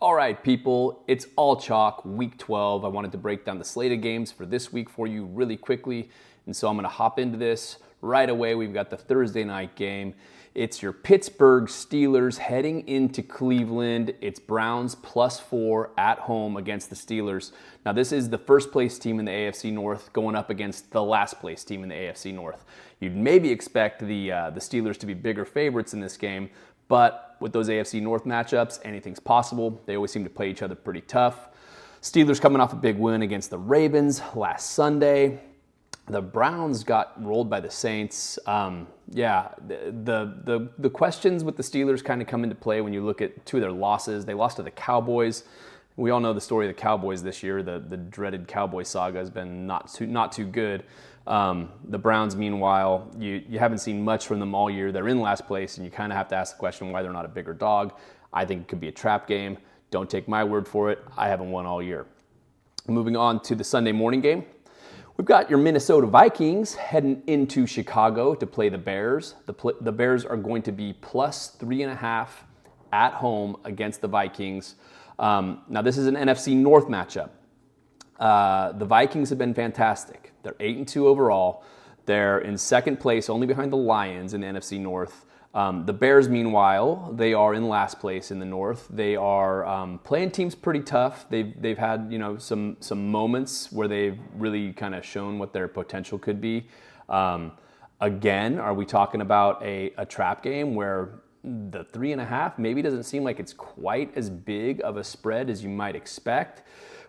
All right, people, it's all chalk, week 12. I wanted to break down the slate of games for this week for you really quickly, and so I'm going to hop into this right away. We've got the Thursday night game. It's your Pittsburgh Steelers heading into Cleveland. It's Browns +4 at home against the Steelers. Now, this is the first place team in the AFC North going up against the last place team in the AFC North. You'd maybe expect the Steelers to be bigger favorites in this game, but with those AFC North matchups, anything's possible. They always seem to play each other pretty tough. Steelers coming off a big win against the Ravens last Sunday. The Browns got rolled by the Saints. The questions with the Steelers kind of come into play when you look at two of their losses. They lost to the Cowboys. We all know the story of the Cowboys this year. The dreaded Cowboy saga has been not too good. The Browns, meanwhile, you haven't seen much from them all year. They're in last place, and you kind of have to ask the question why they're not a bigger dog. I think it could be a trap game. Don't take my word for it. I haven't won all year. Moving on to the Sunday morning game. We've got your Minnesota Vikings heading into Chicago to play the Bears. The Bears are going to be +3.5 at home against the Vikings. Now, this is an NFC North matchup. The Vikings have been fantastic. They're 8-2 overall. They're in second place, only behind the Lions in the NFC North. The Bears, meanwhile, they are in last place in the North. They are playing teams pretty tough. They've had some moments where they've really kind of shown what their potential could be. Again, are we talking about a trap game where the 3.5 maybe doesn't seem like it's quite as big of a spread as you might expect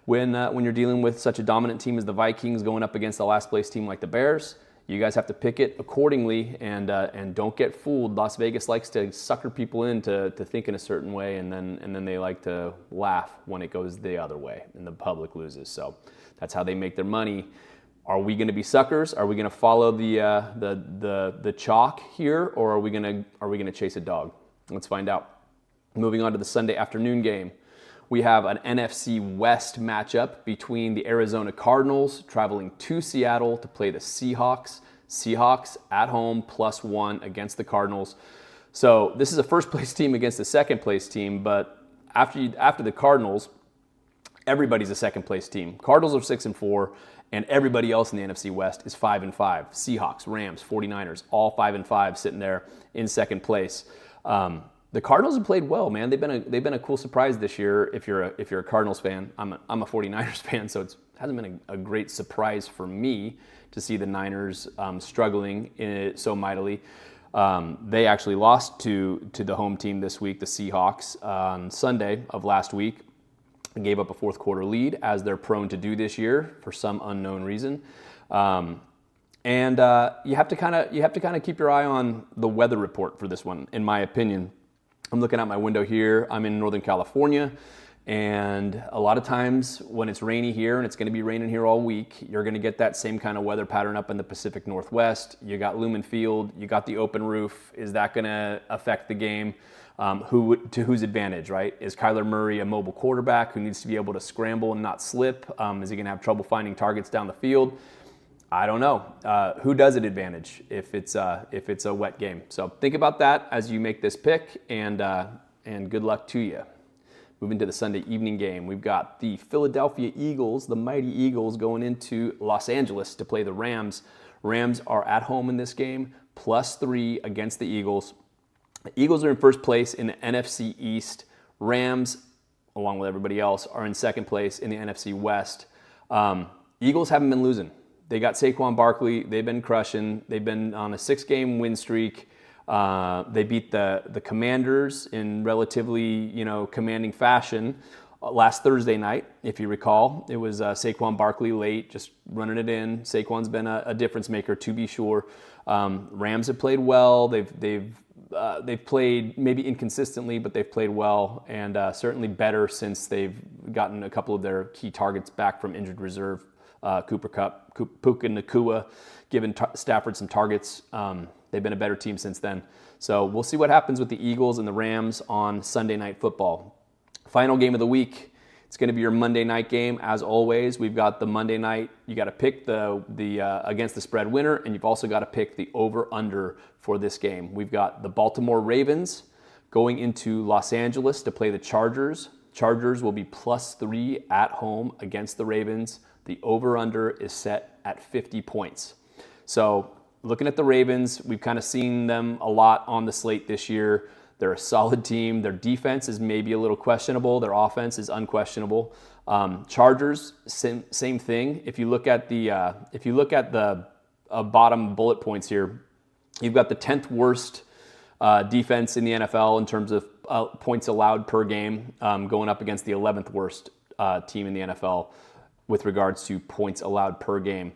when you're dealing with such a dominant team as the Vikings going up against the last place team like the Bears? You guys have to pick it accordingly, and don't get fooled. Las Vegas likes to sucker people into thinking a certain way, and then they like to laugh when it goes the other way and the public loses. So that's how they make their money. Are we going to be suckers? Are we going to follow the chalk here, or are we going to chase a dog? Let's find out. Moving on to the Sunday afternoon game. We have an NFC West matchup between the Arizona Cardinals traveling to Seattle to play the Seahawks. Seahawks at home +1 against the Cardinals. So this is a first place team against a second place team, but after the Cardinals, everybody's a second place team. Cardinals are 6-4, and everybody else in the NFC West is 5-5. Seahawks, Rams, 49ers, all 5-5 sitting there in second place. The Cardinals have played well, man. They've been a cool surprise this year. If you're a Cardinals fan, I'm a 49ers fan, so it hasn't been a great surprise for me to see the Niners struggling so mightily. They actually lost to the home team this week, the Seahawks, on Sunday of last week. And gave up a fourth quarter lead, as they're prone to do this year for some unknown reason. You have to kind of keep your eye on the weather report for this one, in my opinion. I'm looking out my window here. I'm in Northern California, and a lot of times when it's rainy here, and it's going to be raining here all week, you're going to get that same kind of weather pattern up in the Pacific Northwest. You got Lumen Field, you got the open roof. Is that going to affect the game? To whose advantage, right? Is Kyler Murray a mobile quarterback who needs to be able to scramble and not slip? Is he going to have trouble finding targets down the field? I don't know. Who does it advantage if it's a wet game? So think about that as you make this pick, and good luck to you. Moving to the Sunday evening game, we've got the Philadelphia Eagles, the mighty Eagles, going into Los Angeles to play the Rams. Rams are at home in this game, +3 against the Eagles. The Eagles are in first place in the NFC East. Rams, along with everybody else, are in second place in the NFC West. Eagles haven't been losing. They got Saquon Barkley. They've been crushing. They've been on a 6-game win streak. They beat the Commanders in relatively, commanding fashion last Thursday night, if you recall. It was Saquon Barkley late, just running it in. Saquon's been a difference maker, to be sure. Rams have played well. They've played maybe inconsistently, but they've played well, and certainly better since they've gotten a couple of their key targets back from injured reserve. Cooper Kupp, Puka Nacua, giving Stafford some targets. They've been a better team since then. So we'll see what happens with the Eagles and the Rams on Sunday Night Football. Final game of the week. It's going to be your Monday night game. As always, we've got the Monday night. You got to pick the against the spread winner, and you've also got to pick the over/under for this game. We've got the Baltimore Ravens going into Los Angeles to play the Chargers. Chargers will be +3 at home against the Ravens. The over-under is set at 50 points. So looking at the Ravens, we've kind of seen them a lot on the slate this year. They're a solid team. Their defense is maybe a little questionable. Their offense is unquestionable. Chargers, same thing. If you look at the bottom bullet points here, you've got the 10th worst defense in the NFL in terms of points allowed per game, going up against the 11th worst team in the NFL with regards to points allowed per game.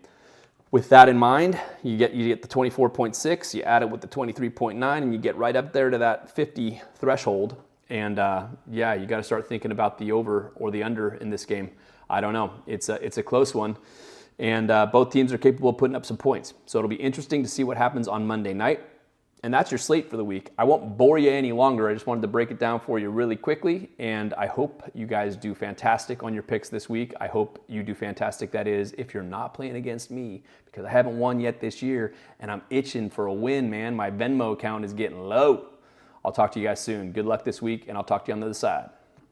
With that in mind, you get the 24.6, you add it with the 23.9, and you get right up there to that 50 threshold. And you got to start thinking about the over or the under in this game. I don't know. It's a close one, and both teams are capable of putting up some points. So it'll be interesting to see what happens on Monday night. And that's your slate for the week. I won't bore you any longer. I just wanted to break it down for you really quickly. And I hope you guys do fantastic on your picks this week. I hope you do fantastic, that is, if you're not playing against me, because I haven't won yet this year, and I'm itching for a win, man. My Venmo account is getting low. I'll talk to you guys soon. Good luck this week, and I'll talk to you on the other side.